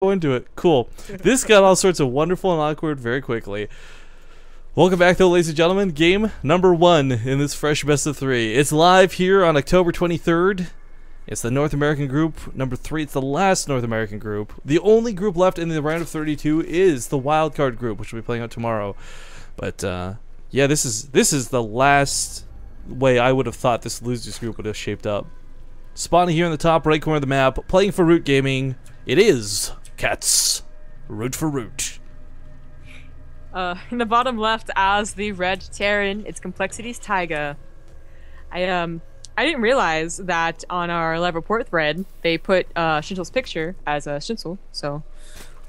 go into it. Cool. This got all sorts of wonderful and awkward very quickly. Welcome back, though, ladies and gentlemen. Game number 1 in this fresh best of 3. It's live here on October 23rd. It's the North American group number 3. It's the last North American group. The only group left in the round of 32 is the wildcard group, which we'll be playing out tomorrow. But yeah, this is the last way I would have thought this losers group would have shaped up. Spawning here in the top right corner of the map, playing for Root Gaming. It is Catz. Root for Root. In the bottom left, as the red Terran, its complexity's Tyga. I didn't realize that on our live report thread they put Shinsel's picture as a Shinsel. So,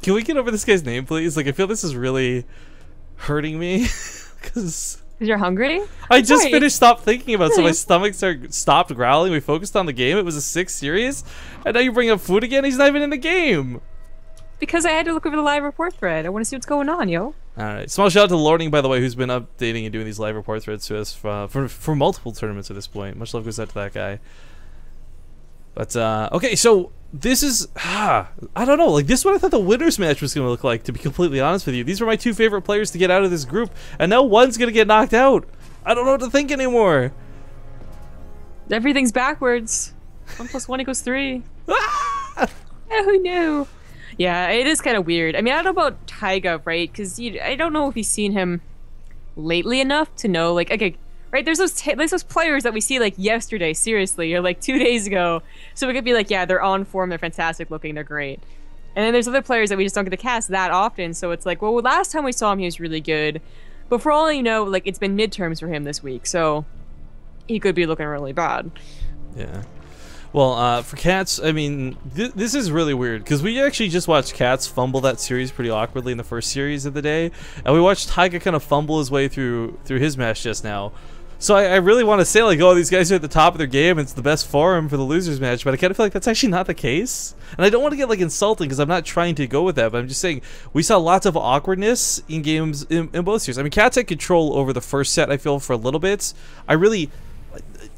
can we get over this guy's name, please? Like, I feel this is really hurting me because you're hungry. I just stopped thinking about it, so my stomach stopped growling. We focused on the game. It was a 6 series, and now you bring up food again. He's not even in the game. Because I had to look over the live report thread. I want to see what's going on, yo. Alright, small shout out to Lording, by the way, who's been updating and doing these live report threads to us for multiple tournaments at this point. Much love goes out to that guy. But, okay, so this is, I don't know, like, this is what I thought the winner's match was going to look like, to be completely honest with you. These were my 2 favorite players to get out of this group, and now one's going to get knocked out. I don't know what to think anymore. Everything's backwards. 1 + 1 = 3. Yeah, who knew? Yeah, it is kind of weird. I mean, I don't know about Tyga, right? Because I don't know if you've seen him lately enough to know, like, okay, right? There's those players that we see, like, yesterday, seriously, or, like, 2 days ago. So we could be like, yeah, they're on form, they're fantastic looking, they're great. And then there's other players that we just don't get to cast that often, so it's like, well, last time we saw him, he was really good. But for all you know, like, it's been midterms for him this week, so he could be looking really bad. Yeah. Well, for Catz, I mean, this is really weird, because we actually just watched Catz fumble that series pretty awkwardly in the first series of the day, and we watched Tyga kind of fumble his way through his match just now. So I really want to say, like, oh, these guys are at the top of their game, it's the best forum for the losers match, but I kind of feel like that's actually not the case. And I don't want to get, like, insulting, because I'm not trying to go with that, but I'm just saying, we saw lots of awkwardness in games in both series. I mean, Catz had control over the first set, I feel, for a little bit.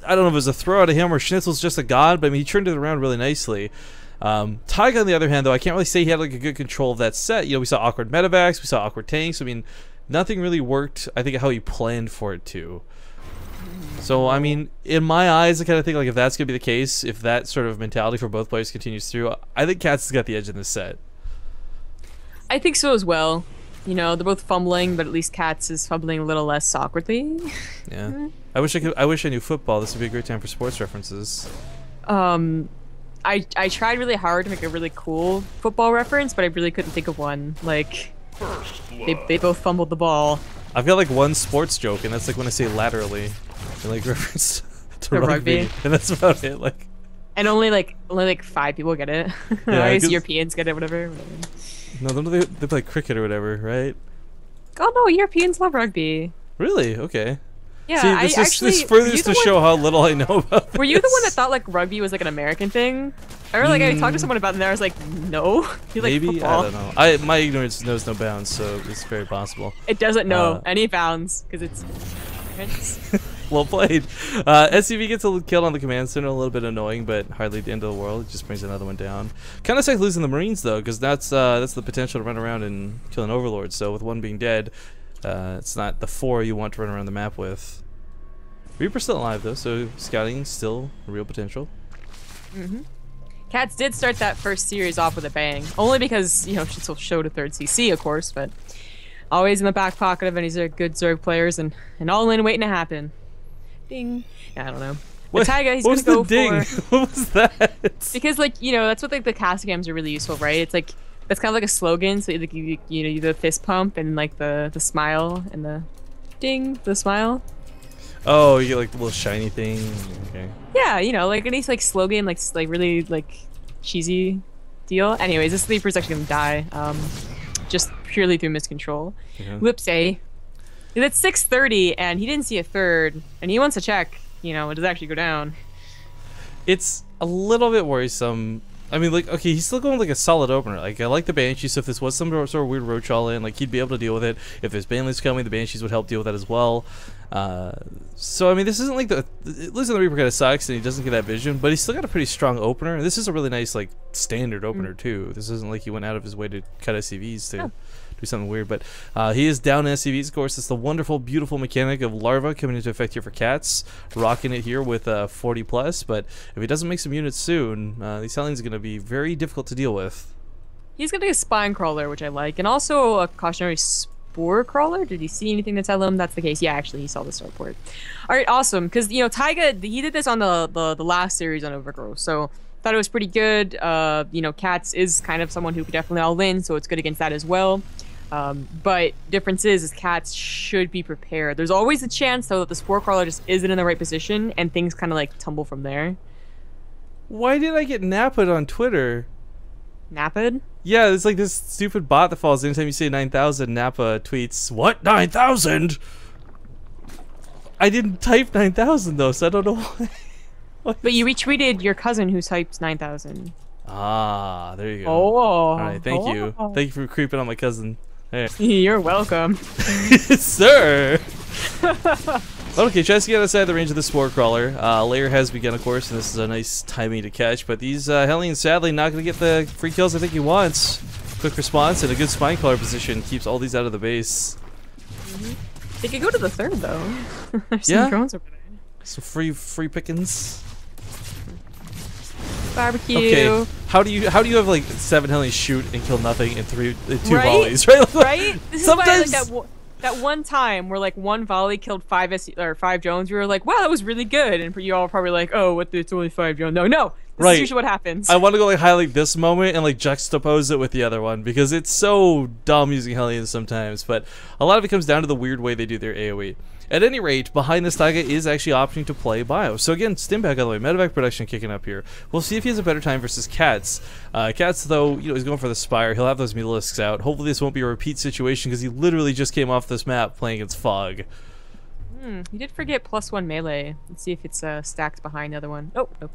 I don't know if it was a throw out of him or Schnitzel's just a god, but I mean, he turned it around really nicely. Tyga, on the other hand, though, I can't really say he had like a good control of that set. You know, we saw awkward medevacs, we saw awkward tanks. I mean, nothing really worked, I think, how he planned for it to. So, I mean, in my eyes, I kind of think, like, if that's going to be the case, if that sort of mentality for both players continues through, I think Catz has got the edge in this set. I think so as well. You know, they're both fumbling, but at least Catz is fumbling a little less awkwardly. Yeah. I wish I knew football. This would be a great time for sports references. I tried really hard to make a really cool football reference, but I really couldn't think of one. Like, they both fumbled the ball. I've got like one sports joke, and that's like when I say laterally, in like reference to rugby, and that's about it. Like, and only like 5 people get it. Yeah, I guess Europeans get it, whatever. No, they play cricket or whatever, right? Oh no, Europeans love rugby. Really? Okay. Yeah, See, this furthers to show how little I know about this. Were you the one that thought like rugby was like an American thing? I remember like I talked to someone about it and I was like, no. You like maybe football? I don't know. My ignorance knows no bounds, so it's very possible. It doesn't know any bounds because it's. Well played. SCV gets a kill on the command center, a little bit annoying, but hardly the end of the world. It just brings another one down. Kind of like losing the Marines though, because that's the potential to run around and kill an overlord. So with one being dead, it's not the 4 you want to run around the map with. Reaper's still alive though, so scouting still a real potential. Catz did start that first series off with a bang, only because, you know, she still showed a 3rd CC, of course, but always in the back pocket of any good Zerg players and all in waiting to happen. Ding. I don't know. But Tyga, he's gonna go ding? for. What was that? Because, like, you know, that's what like the cast games are really useful, right? It's like that's kind of like a slogan. So like you know, the fist pump and like the smile and the ding, the smile. Oh, you get like the little shiny thing. Okay. Yeah, you know, like any like slogan, like really like cheesy deal. Anyways, this sleeper's actually gonna die, just purely through miscontrol. Whoopsie. It's 6:30 and he didn't see a 3rd, and he wants to check. You know, it does actually go down. It's a little bit worrisome. I mean, like, okay, he's still going like a solid opener. Like, I like the Banshees, so if this was some sort of weird roach all in, like, he'd be able to deal with it. If there's Banelings coming, the Banshees would help deal with that as well. So I mean, this isn't like listen, the Reaper kind of sucks and he doesn't get that vision, but he's still got a pretty strong opener. This is a really nice like standard opener too. This isn't like he went out of his way to cut SCVs to do something weird, but he is down SCVs. Of course, it's the wonderful, beautiful mechanic of Larva coming into effect here for Catz, rocking it here with 40 plus. But if he doesn't make some units soon, these Hellions are going to be very difficult to deal with. He's gonna get a Spine Crawler, which I like, and also a Cautionary Spore Crawler. Did he see anything to tell him that's the case? Yeah, actually, he saw the start port. All right, awesome. Because Tyga, he did this on the last series on Overgrowth, so thought it was pretty good. Catz is kind of someone who could definitely all in, so it's good against that as well. But difference is Catz should be prepared. There's always a chance though that the Spore Crawler just isn't in the right position, and things kind of like tumble from there. Why did I get napped on Twitter? Napped? Yeah, it's like this stupid bot that follows anytime you say 9,000. Nappa tweets, "What 9,000?" I didn't type 9,000 though, so I don't know why. But you retweeted your cousin who typed 9,000. Ah, there you go. Oh, all right, thank you. Thank you for creeping on my cousin. Hey. You're welcome. Sir. Okay, tries to get outside the range of the Spore Crawler. Lair has begun, of course, and this is a nice timing to catch. But these Hellions, sadly, not going to get the free kills I think he wants. Quick response and a good Spine Crawler position keeps all these out of the base. They could go to the third, though. There's yeah? some drones over there. Some free pickings. Barbecue. Okay, how do you have like 7 Hellions shoot and kill nothing in 2 right? volleys, right? Right? This Sometimes is why, like, that one time where like one volley killed 5 drones, we were like, wow, that was really good, and you all were probably like, oh, what? It's only 5 drones. No. This is usually what happens. I want to go like highlight this moment and like juxtapose it with the other one because it's so dumb using Hellions sometimes. But a lot of it comes down to the weird way they do their AOE. At any rate, behind this Tyga is actually opting to play Bio. So again, Stimpak out of the way, Medevac production kicking up here. We'll see if he has a better time versus Catz. Catz, though, he's going for the Spire. He'll have those Mutalisks out. Hopefully this won't be a repeat situation because he literally just came off this map playing against Fog. He did forget +1 melee. Let's see if it's stacked behind the other one. Oh, nope.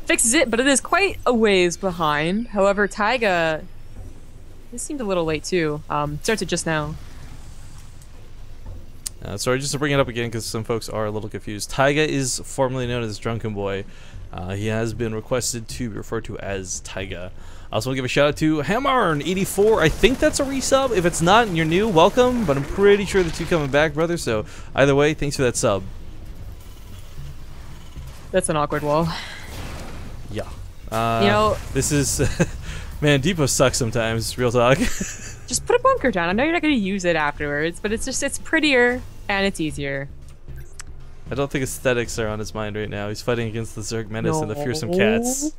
Fixes it, but it is quite a ways behind. However, Tyga, this seemed a little late too. Starts it just now. Sorry, just to bring it up again because some folks are a little confused. Tyga is formerly known as Drunken Boy. He has been requested to be referred to as Tyga. I also want to give a shout out to Hamarn84. I think that's a resub. If it's not and you're new, welcome. But I'm pretty sure that you're coming back, brother. So either way, thanks for that sub. That's an awkward wall. Yeah. This is... man, Depot sucks sometimes, real talk. Just put a bunker down. I know you're not going to use it afterwards, but it's prettier and it's easier. I don't think aesthetics are on his mind right now. He's fighting against the Zerg Menace and the fearsome Catz.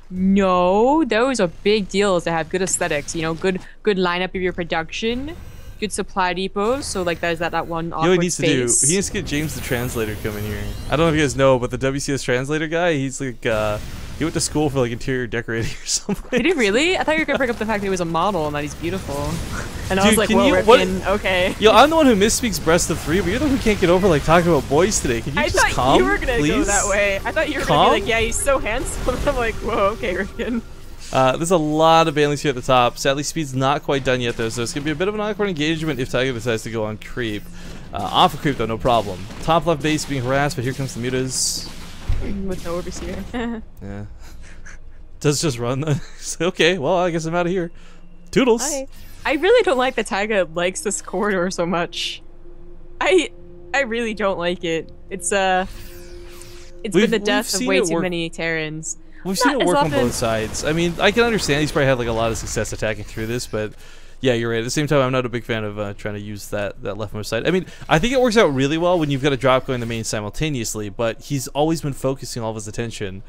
No, those are big deals to have good aesthetics. Good lineup of your production, good supply depots. So like there's that one awkward he needs space. he needs to get James the Translator coming here. I don't know if you guys know, but the WCS Translator guy, he's like he went to school for like interior decorating or something. Did he really? I thought you were gonna bring up the fact that he was a model and that he's beautiful. And Dude, I was like, well, Ripken, okay. Yo, I'm the one who misspeaks Breast of 3, but you're the one who can't get over like talking about boys today. Can you just calm, I thought you were gonna please? go that way. I thought you were gonna be like, yeah, he's so handsome. I'm like, whoa, okay, Ripken. There's a lot of Banelings here at the top. Sadly, speed's not quite done yet though, so it's gonna be a bit of an awkward engagement if Tyga decides to go on creep. Off of creep though, no problem. Top left base being harassed, but here comes the mutas. With no overseer. Yeah. Does just run though. Okay, well I guess I'm out of here. Toodles. I really don't like that Tyga likes this corridor so much. I really don't like it. It's been the death of way too many Terrans. We've seen it work on both sides. I mean, I can understand he's probably had like a lot of success attacking through this, but yeah, you're right. At the same time, I'm not a big fan of trying to use that leftmost side. I mean, I think it works out really well when you've got a drop going the main simultaneously, but he's always been focusing all of his attention,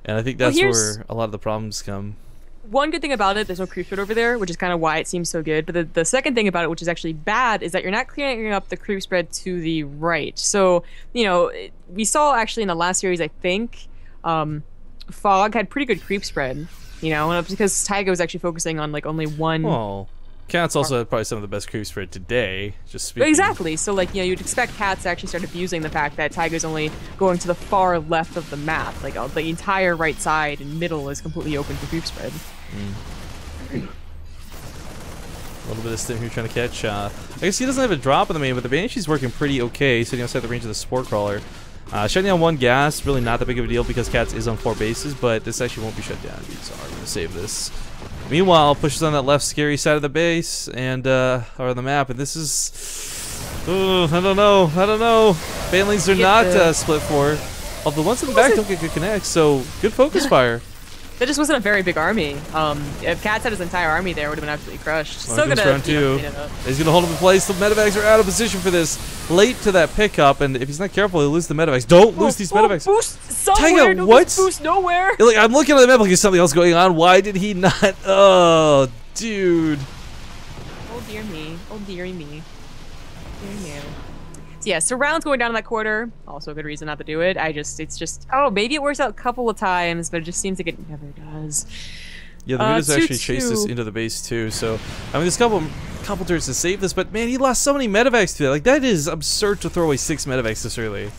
and I think that's where a lot of the problems come. One good thing about it, there's no creep spread over there, which is kind of why it seems so good. But the second thing about it, which is actually bad, is that you're not clearing up the creep spread to the right. So, we saw actually in the last series, I think, Fog had pretty good creep spread, and it's because Tyga was actually focusing on like only one. Well, Catz also had probably some of the best creep spread today. Just speaking. Exactly. So like you'd expect Catz to actually start abusing the fact that Tyga's only going to the far left of the map, like the entire right side and middle is completely open for creep spread. A little bit of stim here trying to catch. I guess he doesn't have a drop in the main, but the Banshee's working pretty okay, sitting outside the range of the Spore Crawler. Shutting down one gas, really not that big of a deal because Catz is on 4 bases, but this actually won't be shut down. These are going to save this. Meanwhile, pushes on that left scary side of the base and or the map, and this is, I don't know. Banelings are not split 4. Although the ones in the back don't get good connects, so good focus fire. That just wasn't a very big army. If Catz had his entire army there, it would have been absolutely crushed. Still gonna round 2. He's gonna hold him in place. The medevacs are out of position for this. Late to that pickup, and if he's not careful, he'll lose the medevacs. Don't lose these medevacs. Boost somewhere. Tyga, what? Boost nowhere. Like, I'm looking at the map like there's something else going on. Why did he not? Oh, dude. Oh dear me. Oh dearie me. Dear me. So yeah, surrounds going down in that quarter. Also a good reason not to do it. It's just, oh, maybe it works out a couple of times, but it just seems like it never does. Yeah, the Mutas actually chased this into the base too. So I mean, there's a couple turns to save this, but man, he lost so many medevacs to that. Like that is absurd to throw away 6 medevacs this early.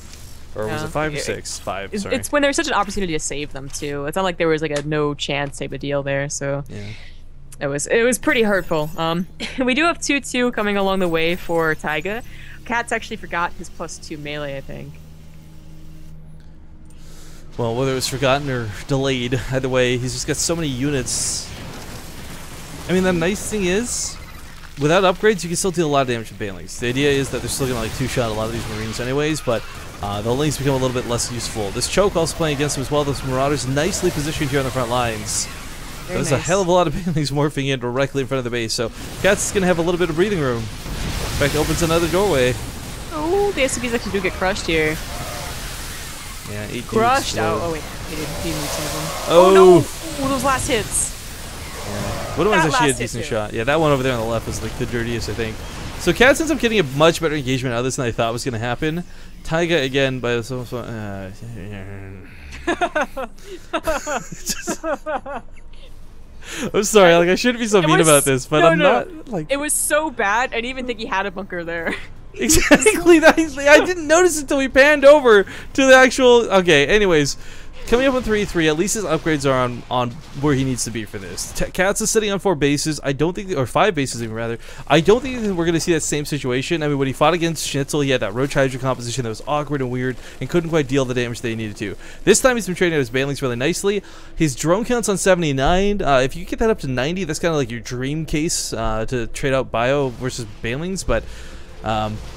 Or was it 5 or 6? 5. Sorry. It's when there's such an opportunity to save them too. It's not like there was like a no chance type of deal there. So yeah. It was pretty hurtful. We do have 2-2 coming along the way for Tyga. Catz actually forgot his +2 melee, I think. Well, whether it was forgotten or delayed, either way, he's just got so many units. I mean, the nice thing is, without upgrades, you can still deal a lot of damage with Banelings. The idea is that they're still going to like 2-shot a lot of these Marines anyways, but the links become a little bit less useful. This choke also playing against him as well. Those Marauders nicely positioned here on the front lines. There's a hell of a lot of Banelings morphing in directly in front of the base, so Catz is going to have a little bit of breathing room. In fact, opens another doorway. Oh, the SCVs actually do get crushed here. Yeah, 8 crushed. Oh wait, he didn't some of them. Oh no! Oh, those last hits. Yeah. What was actually a decent shot? Yeah, that one over there on the left was like the dirtiest, I think. So Catz ends up getting a much better engagement out of this than I thought was going to happen. Tyga again by I'm sorry, like I shouldn't be so mean about this, but I'm not like. It was so bad. I didn't even think he had a bunker there. Exactly. I didn't notice it until we panned over to the actual. Okay. Anyways, coming up on 3-3, at least his upgrades are on where he needs to be for this. Catz is sitting on 4 bases. I don't think, or 5 bases even rather. I don't think we're going to see that same situation. I mean, when he fought against Schnitzel, he had that Roach Hydra composition that was awkward and weird and couldn't quite deal the damage that he needed to. This time he's been trading out his Banelings really nicely. His drone count's on 79. If you get that up to 90, that's kind of like your dream case to trade out Bio versus Banelings, but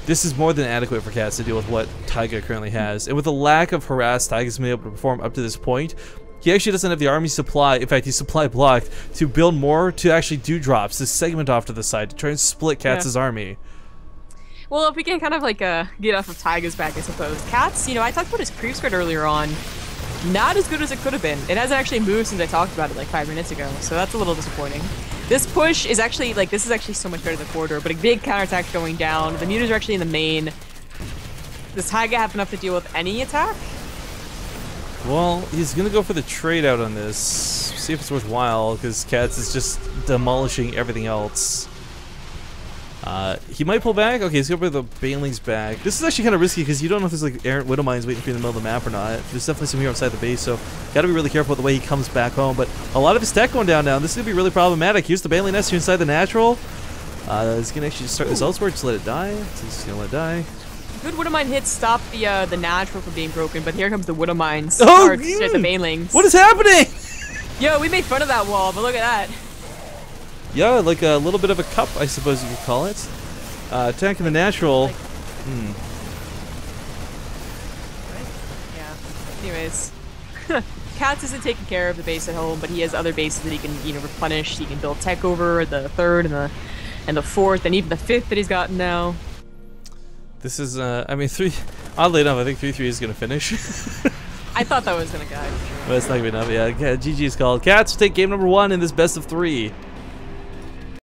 this is more than adequate for Catz to deal with what Tyga currently has. And with the lack of harass Tyga's been able to perform up to this point, he actually doesn't have the army supply, in fact he's supply blocked, to build more to actually do drops, to segment off to the side, to try and split Katz's army. Well, if we can kind of like get off of Tyga's back, I suppose. Catz, you know, I talked about his creep spread earlier on. Not as good as it could have been. It hasn't actually moved since I talked about it like 5 minutes ago, so that's a little disappointing. This push is actually, like, this is actually so much better than the corridor, but a big counterattack going down. The Mutas are actually in the main. Does Tyga have enough to deal with any attack? Well, he's going to go for the trade out on this. See if it's worthwhile, because Catz is just demolishing everything else. He might pull back. Okay, he's going to put the Banelings back. This is actually kind of risky because you don't know if there's like errant Widow Mines waiting for you in the middle of the map or not. There's definitely some here outside the base, so got to be really careful with the way he comes back home. But a lot of his tech going down now. This is going to be really problematic. Here's the Baneling Nest here inside the natural. He's going to actually start this elsewhere. Just let it die. So he's going to let it die. Good Widow Mine hits stop the natural from being broken, but here comes the Widow Mines. Oh, the Banelings. What is happening? Yo, we made fun of that wall, but look at that. Yeah, like a little bit of a cup, I suppose you could call it. Attacking the natural. Yeah. Anyways, Catz isn't taking care of the base at home, but he has other bases that he can, you know, replenish. He can build tech over the 3rd and the 4th, and even the 5th that he's gotten now. This is, I mean, oddly enough, I think 3-3 is gonna finish. I thought that was gonna go. But it's not gonna be enough. Yeah, GG's called. Catz will take game number 1 in this best of 3.